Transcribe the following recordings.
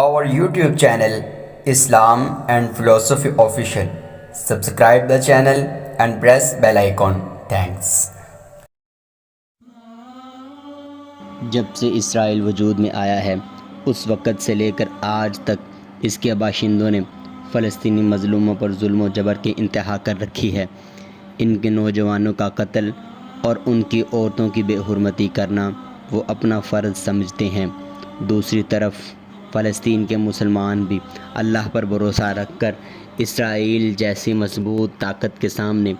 our YouTube channel Islam and Philosophy Official. Subscribe the channel and press bell icon. Thanks. جب سے اسرائیل وجود میں آیا ہے اس وقت سے لے کر آج تک اس کے باشندوں نے فلسطینی مظلوموں پر ظلم و جبر کی انتہا کر رکھی ہے۔ ان کے نوجوانوں کا قتل اور ان کی عورتوں کی بے حرمتی کرنا وہ اپنا فرض سمجھتے ہیں۔ دوسری طرف فلسطین کے مسلمان بھی اللہ پر بھروسہ رکھ کر اسرائیل جیسی مضبوط طاقت کے سامنے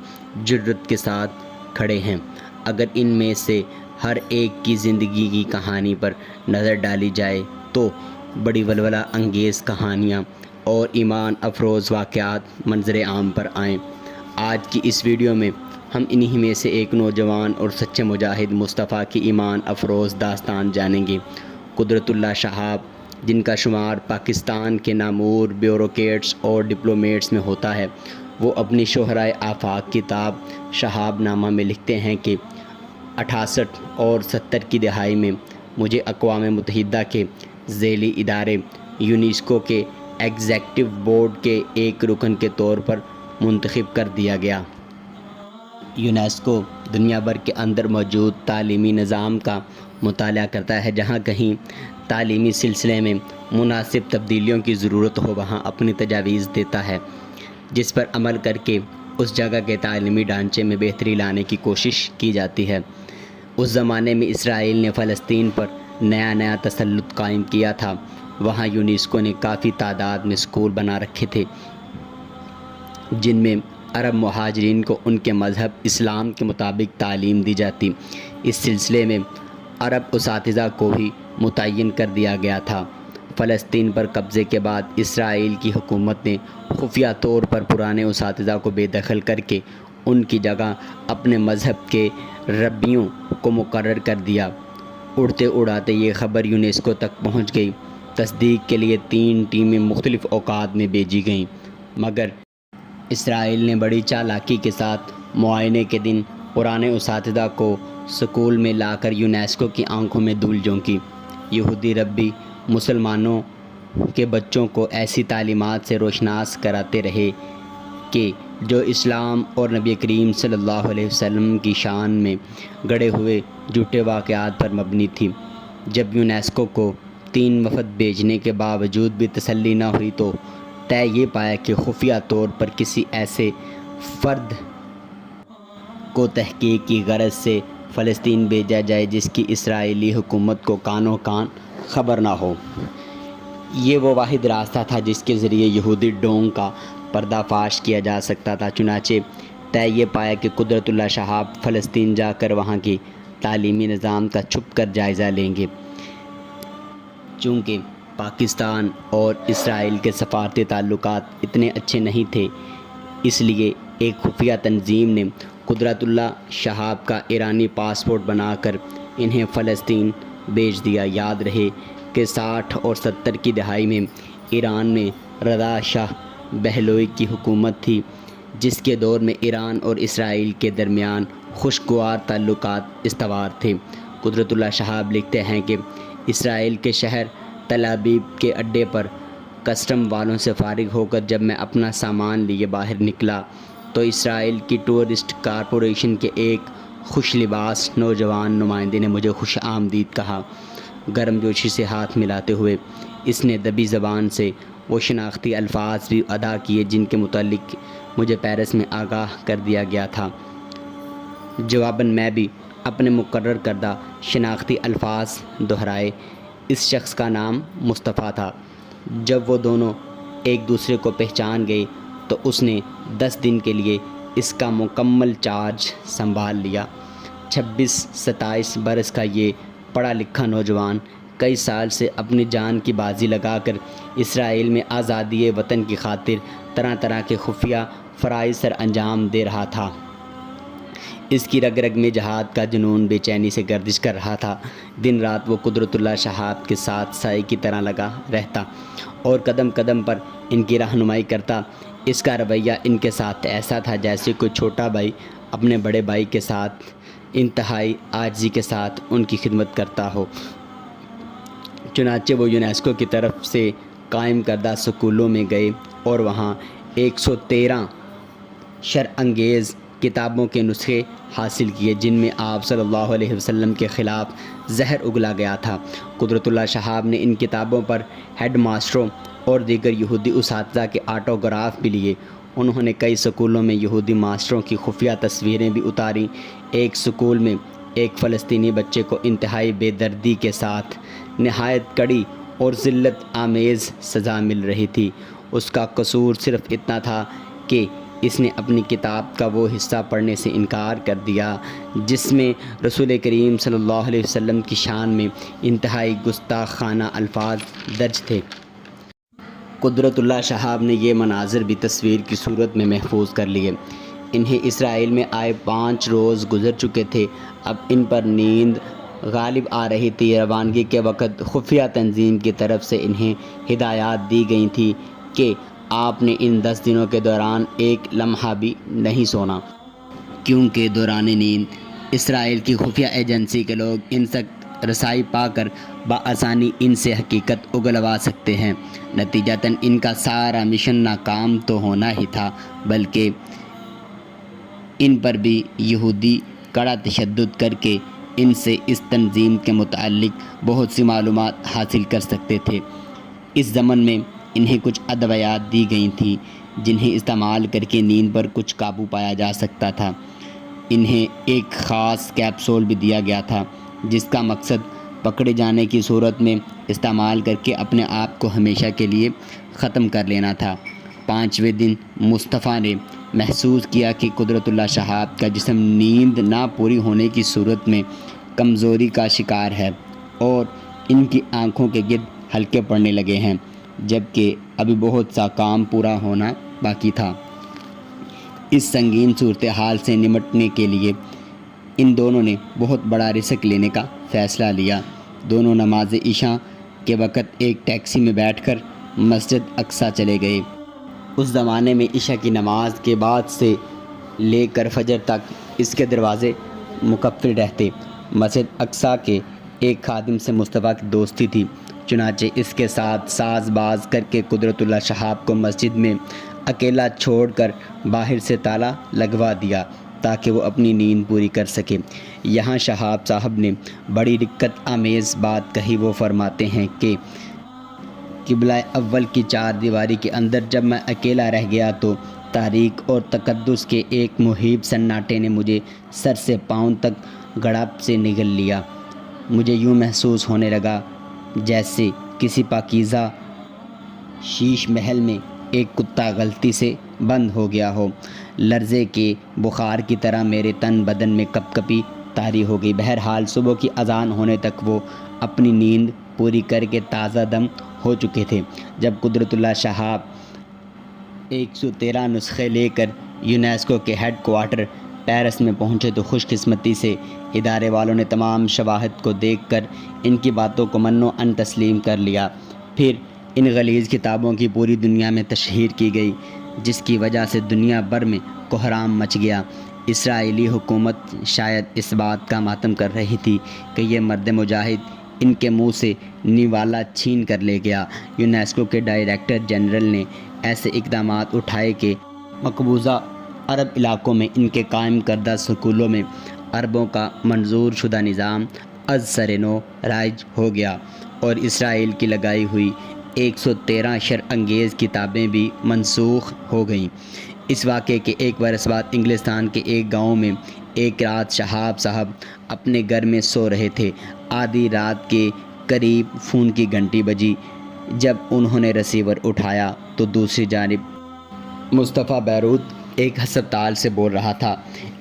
جرأت کے ساتھ کھڑے ہیں۔ اگر ان میں سے ہر ایک کی زندگی کی کہانی پر نظر ڈالی جائے تو بڑی ولولہ انگیز کہانیاں اور ایمان افروز واقعات منظر عام پر آئیں۔ آج کی اس ویڈیو میں ہم انہی میں سے ایک نوجوان اور سچے مجاہد مصطفیٰ کی ایمان افروز داستان جانیں گے۔ قدرت اللہ شہاب، جن کا شمار پاکستان کے نامور بیوروکریٹس اور ڈپلومیٹس میں ہوتا ہے، وہ اپنی شہرائے آفاق کتاب شہاب نامہ میں لکھتے ہیں کہ 68 اور 70 کی دہائی میں مجھے اقوام متحدہ کے ذیلی ادارے یونیسکو کے ایگزیکٹو بورڈ کے ایک رکن کے طور پر منتخب کر دیا گیا۔ یونیسکو دنیا بھر کے اندر موجود تعلیمی نظام کا مطالعہ کرتا ہے۔ جہاں کہیں تعلیمی سلسلے میں مناسب تبدیلیوں کی ضرورت ہو وہاں اپنی تجاویز دیتا ہے، جس پر عمل کر کے اس جگہ کے تعلیمی ڈھانچے میں بہتری لانے کی کوشش کی جاتی ہے۔ اس زمانے میں اسرائیل نے فلسطین پر نیا تسلط قائم کیا تھا۔ وہاں یونیسکو نے کافی تعداد میں اسکول بنا رکھے تھے جن میں عرب مہاجرین کو ان کے مذہب اسلام کے مطابق تعلیم دی جاتی۔ اس سلسلے میں عرب اساتذہ کو بھی متعین کر دیا گیا تھا۔ فلسطین پر قبضے کے بعد اسرائیل کی حکومت نے خفیہ طور پر پرانے اساتذہ کو بے دخل کر کے ان کی جگہ اپنے مذہب کے ربیوں کو مقرر کر دیا۔ اڑتے اڑاتے یہ خبر یونیسکو تک پہنچ گئی۔ تصدیق کے لیے 3 ٹیمیں مختلف اوقات میں بھیجی گئیں، مگر اسرائیل نے بڑی چالاکی کے ساتھ معائنے کے دن پرانے اساتذہ کو سکول میں لا کر یونیسکو کی آنکھوں میں دھول جھونکی۔ یہودی ربی مسلمانوں کے بچوں کو ایسی تعلیمات سے روشناس کراتے رہے کہ جو اسلام اور نبی کریم صلی اللہ علیہ وسلم کی شان میں گڑھے ہوئے جھوٹے واقعات پر مبنی تھی۔ جب یونیسکو کو 3 وفد بھیجنے کے باوجود بھی تسلی نہ ہوئی تو طے یہ پایا کہ خفیہ طور پر کسی ایسے فرد کو تحقیق کی غرض سے فلسطین بھیجا جائے جس کی اسرائیلی حکومت کو کانوں کان خبر نہ ہو۔ یہ وہ واحد راستہ تھا جس کے ذریعے یہودی ڈونگ کا پردہ فاش کیا جا سکتا تھا۔ چنانچہ طے یہ پایا کہ قدرت اللہ شہاب فلسطین جا کر وہاں کی تعلیمی نظام کا چھپ کر جائزہ لیں گے۔ چونکہ پاکستان اور اسرائیل کے سفارتی تعلقات اتنے اچھے نہیں تھے، اس لیے ایک خفیہ تنظیم نے قدرت اللہ شہاب کا ایرانی پاسپورٹ بنا کر انہیں فلسطین بھیج دیا۔ یاد رہے کہ 60 اور 70 کی دہائی میں ایران میں رضا شاہ پہلوی کی حکومت تھی، جس کے دور میں ایران اور اسرائیل کے درمیان خوشگوار تعلقات استوار تھے۔ قدرت اللہ شہاب لکھتے ہیں کہ اسرائیل کے شہر تل ابیب کے اڈے پر کسٹم والوں سے فارغ ہو کر جب میں اپنا سامان لیے باہر نکلا تو اسرائیل کی ٹورسٹ کارپوریشن کے ایک خوش لباس نوجوان نمائندے نے مجھے خوش آمدید کہا۔ گرم جوشی سے ہاتھ ملاتے ہوئے اس نے دبی زبان سے وہ شناختی الفاظ بھی ادا کیے جن کے متعلق مجھے پیرس میں آگاہ کر دیا گیا تھا۔ جواباً میں بھی اپنے مقرر کردہ شناختی الفاظ دہرائے۔ اس شخص کا نام مصطفیٰ تھا۔ جب وہ دونوں ایک دوسرے کو پہچان گئے تو اس نے 10 دن کے لیے اس کا مکمل چارج سنبھال لیا۔ 26-27 برس کا یہ پڑھا لکھا نوجوان کئی سال سے اپنی جان کی بازی لگا کر اسرائیل میں آزادی وطن کی خاطر طرح طرح کے خفیہ فرائض سر انجام دے رہا تھا۔ اس کی رگ رگ میں جہاد کا جنون بے چینی سے گردش کر رہا تھا۔ دن رات وہ قدرت اللہ شہاب کے ساتھ سائے کی طرح لگا رہتا اور قدم قدم پر ان کی رہنمائی کرتا۔ اس کا رویہ ان کے ساتھ ایسا تھا جیسے کوئی چھوٹا بھائی اپنے بڑے بھائی کے ساتھ انتہائی عاجزی کے ساتھ ان کی خدمت کرتا ہو۔ چنانچہ وہ یونیسکو کی طرف سے قائم کردہ سکولوں میں گئے اور وہاں 113 شرع انگیز کتابوں کے نسخے حاصل کیے جن میں آپ صلی اللہ علیہ وسلم کے خلاف زہر اگلا گیا تھا۔ قدرت اللہ شہاب نے ان کتابوں پر ہیڈ ماسٹروں اور دیگر یہودی اساتذہ کے آٹوگراف بھی لیے۔ انہوں نے کئی سکولوں میں یہودی ماسٹروں کی خفیہ تصویریں بھی اتاریں۔ ایک سکول میں ایک فلسطینی بچے کو انتہائی بے دردی کے ساتھ نہایت کڑی اور ذلت آمیز سزا مل رہی تھی۔ اس کا قصور صرف اتنا تھا کہ اس نے اپنی کتاب کا وہ حصہ پڑھنے سے انکار کر دیا جس میں رسول کریم صلی اللہ علیہ وسلم کی شان میں انتہائی گستاخانہ الفاظ درج تھے۔ قدرت اللہ شہاب نے یہ مناظر بھی تصویر کی صورت میں محفوظ کر لیے۔ انہیں اسرائیل میں آئے 5 روز گزر چکے تھے۔ اب ان پر نیند غالب آ رہی تھی۔ روانگی کے وقت خفیہ تنظیم کی طرف سے انہیں ہدایات دی گئی تھیں کہ آپ نے ان 10 دنوں کے دوران ایک لمحہ بھی نہیں سونا، کیونکہ دوران نیند اسرائیل کی خفیہ ایجنسی کے لوگ ان تک رسائی پا کر بآسانی ان سے حقیقت اگلوا سکتے ہیں۔ نتیجتاً ان کا سارا مشن ناکام تو ہونا ہی تھا، بلکہ ان پر بھی یہودی کڑا تشدد کر کے ان سے اس تنظیم کے متعلق بہت سی معلومات حاصل کر سکتے تھے۔ اس ضمن میں انہیں کچھ ادویات دی گئی تھیں جنہیں استعمال کر کے نیند پر کچھ قابو پایا جا سکتا تھا۔ انہیں ایک خاص کیپسول بھی دیا گیا تھا جس کا مقصد پکڑے جانے کی صورت میں استعمال کر کے اپنے آپ کو ہمیشہ کے لیے ختم کر لینا تھا۔ 5ویں دن مصطفیٰ نے محسوس کیا کہ قدرت اللہ شہاب کا جسم نیند نہ پوری ہونے کی صورت میں کمزوری کا شکار ہے اور ان کی آنکھوں کے گرد ہلکے پڑنے لگے ہیں، جبکہ ابھی بہت سا کام پورا ہونا باقی تھا۔ اس سنگین صورتحال سے نمٹنے کے لیے ان دونوں نے بہت بڑا رسک لینے کا فیصلہ لیا۔ دونوں نماز عشاء کے وقت ایک ٹیکسی میں بیٹھ کر مسجد اقصیٰ چلے گئے۔ اس زمانے میں عشاء کی نماز کے بعد سے لے کر فجر تک اس کے دروازے مقفل رہتے۔ مسجد اقصیٰ کے ایک خادم سے مصطفیٰ کی دوستی تھی، چنانچہ اس کے ساتھ ساز باز کر کے قدرت اللہ شہاب کو مسجد میں اکیلا چھوڑ کر باہر سے تالا لگوا دیا تاکہ وہ اپنی نیند پوری کر سکے۔ یہاں شہاب صاحب نے بڑی دقت آمیز بات کہی۔ وہ فرماتے ہیں کہ قبلہ اول کی 4 دیواری کے اندر جب میں اکیلا رہ گیا تو تاریک اور تقدس کے ایک مہیب سناٹے نے مجھے سر سے پاؤں تک گڑھپ سے نگل لیا۔ مجھے یوں محسوس ہونے لگا جیسے کسی پاکیزہ شیش محل میں ایک کتا غلطی سے بند ہو گیا ہو۔ لرزے کے بخار کی طرح میرے تن بدن میں کپ کپی طاری ہو گئی۔ بہرحال صبح کی اذان ہونے تک وہ اپنی نیند پوری کر کے تازہ دم ہو چکے تھے۔ جب قدرت اللہ شہاب 113 نسخے لے کر یونیسکو کے ہیڈ کوارٹر پیرس میں پہنچے تو خوش قسمتی سے ادارے والوں نے تمام شواہد کو دیکھ کر ان کی باتوں کو من و عن تسلیم کر لیا۔ پھر ان غلیظ کتابوں کی پوری دنیا میں تشہیر کی گئی، جس کی وجہ سے دنیا بھر میں کوہرام مچ گیا۔ اسرائیلی حکومت شاید اس بات کا ماتم کر رہی تھی کہ یہ مرد مجاہد ان کے منہ سے نوالا چھین کر لے گیا۔ یونیسکو کے ڈائریکٹر جنرل نے ایسے اقدامات اٹھائے کہ مقبوضہ عرب علاقوں میں ان کے قائم کردہ سکولوں میں عربوں کا منظور شدہ نظام از سر نو رائج ہو گیا اور اسرائیل کی لگائی ہوئی 113 شرع انگیز کتابیں بھی منسوخ ہو گئیں۔ اس واقعے کے ایک برس بعد انگلستان کے ایک گاؤں میں ایک رات شہاب صاحب اپنے گھر میں سو رہے تھے۔ آدھی رات کے قریب فون کی گھنٹی بجی۔ جب انہوں نے ریسیور اٹھایا تو دوسری جانب مصطفیٰ بیروت ایک ہسپتال سے بول رہا تھا۔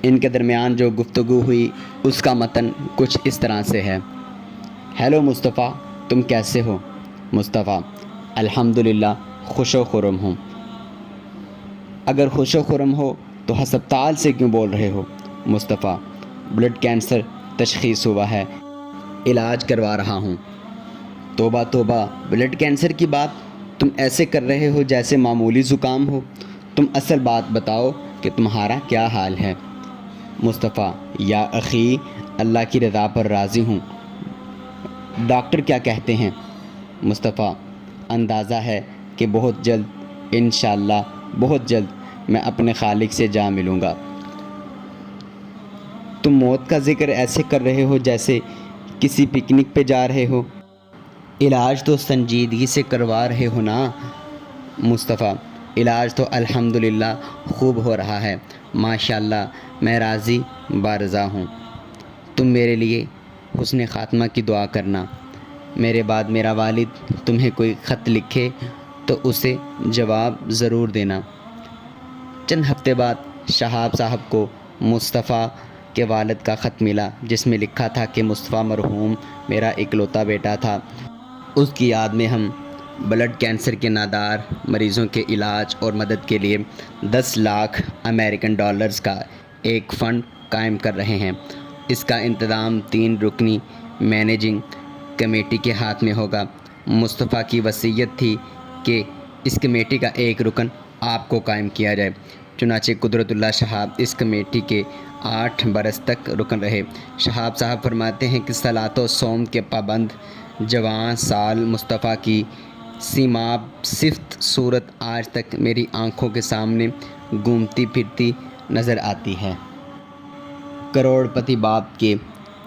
ان کے درمیان جو گفتگو ہوئی اس کا متن کچھ اس طرح سے ہے۔ ہیلو مصطفیٰ، تم کیسے ہو؟ مصطفیٰ: الحمدللہ، خوش و خرم ہوں۔ اگر خوش و خرم ہو تو ہسپتال سے کیوں بول رہے ہو؟ مصطفیٰ: بلڈ کینسر تشخیص ہوا ہے، علاج کروا رہا ہوں۔ توبہ توبہ، بلڈ کینسر کی بات تم ایسے کر رہے ہو جیسے معمولی زکام ہو۔ تم اصل بات بتاؤ کہ تمہارا کیا حال ہے؟ مصطفیٰ: یا اخی، اللہ کی رضا پر راضی ہوں۔ ڈاکٹر کیا کہتے ہیں؟ مصطفیٰ: اندازہ ہے کہ بہت جلد انشاءاللہ بہت جلد میں اپنے خالق سے جا ملوں گا۔ تم موت کا ذکر ایسے کر رہے ہو جیسے کسی پکنک پہ جا رہے ہو، علاج تو سنجیدگی سے کروا رہے ہو نا مصطفیٰ؟ علاج تو الحمدللہ خوب ہو رہا ہے، ماشاءاللہ، میں راضی بارضا ہوں۔ تم میرے لیے حسن خاتمہ کی دعا کرنا۔ میرے بعد میرا والد تمہیں کوئی خط لکھے تو اسے جواب ضرور دینا۔ چند ہفتے بعد شہاب صاحب کو مصطفیٰ کے والد کا خط ملا، جس میں لکھا تھا کہ مصطفیٰ مرحوم میرا اکلوتا بیٹا تھا، اس کی یاد میں ہم بلڈ کینسر کے نادار مریضوں کے علاج اور مدد کے لیے 10 لاکھ امریکن ڈالرز کا ایک فنڈ قائم کر رہے ہیں۔ اس کا انتظام 3 رکنی مینیجنگ کمیٹی کے ہاتھ میں ہوگا۔ مصطفیٰ کی وصیت تھی کہ اس کمیٹی کا ایک رکن آپ کو قائم کیا جائے، چنانچہ قدرت اللہ شہاب اس کمیٹی کے 8 برس تک رکن رہے۔ شہاب صاحب فرماتے ہیں کہ صلاۃ و صوم کے پابند جوان سال مصطفیٰ کی سیماب صفت صورت آج تک میری آنکھوں کے سامنے گھومتی پھرتی نظر آتی ہے۔ کروڑ پتی باپ کے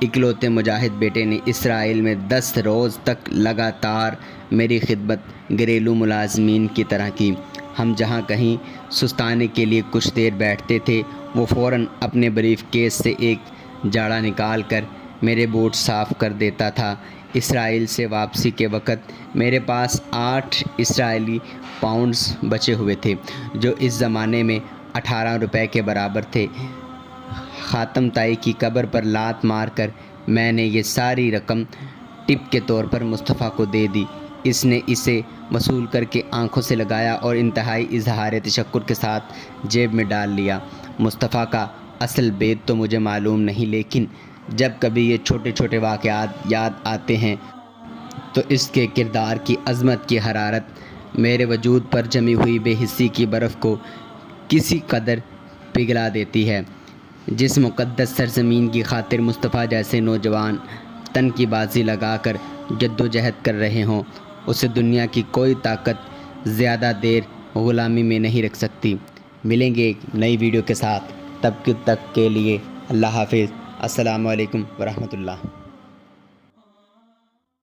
اکلوتے مجاہد بیٹے نے اسرائیل میں 10 روز تک لگاتار میری خدمت گھریلو ملازمین کی طرح کی۔ ہم جہاں کہیں سستانے کے لیے کچھ دیر بیٹھتے تھے، وہ فوراً اپنے بریف کیس سے ایک جاڑا نکال کر میرے بوٹ صاف کر دیتا تھا۔ اسرائیل سے واپسی کے وقت میرے پاس 8 اسرائیلی پاؤنڈز بچے ہوئے تھے، جو اس زمانے میں 18 روپے کے برابر تھے۔ خاتم تائی کی قبر پر لات مار کر میں نے یہ ساری رقم ٹپ کے طور پر مصطفیٰ کو دے دی۔ اس نے اسے وصول کر کے آنکھوں سے لگایا اور انتہائی اظہار تشکر کے ساتھ جیب میں ڈال لیا۔ مصطفیٰ کا اصل بیت تو مجھے معلوم نہیں، لیکن جب کبھی یہ چھوٹے چھوٹے واقعات یاد آتے ہیں تو اس کے کردار کی عظمت کی حرارت میرے وجود پر جمی ہوئی بے حسی کی برف کو کسی قدر پگھلا دیتی ہے۔ جس مقدس سرزمین کی خاطر مصطفیٰ جیسے نوجوان تن کی بازی لگا کر جدوجہد کر رہے ہوں، اسے دنیا کی کوئی طاقت زیادہ دیر غلامی میں نہیں رکھ سکتی۔ ملیں گے ایک نئی ویڈیو کے ساتھ، تب تک کے لیے اللہ حافظ۔ السلام علیکم ورحمۃ اللہ۔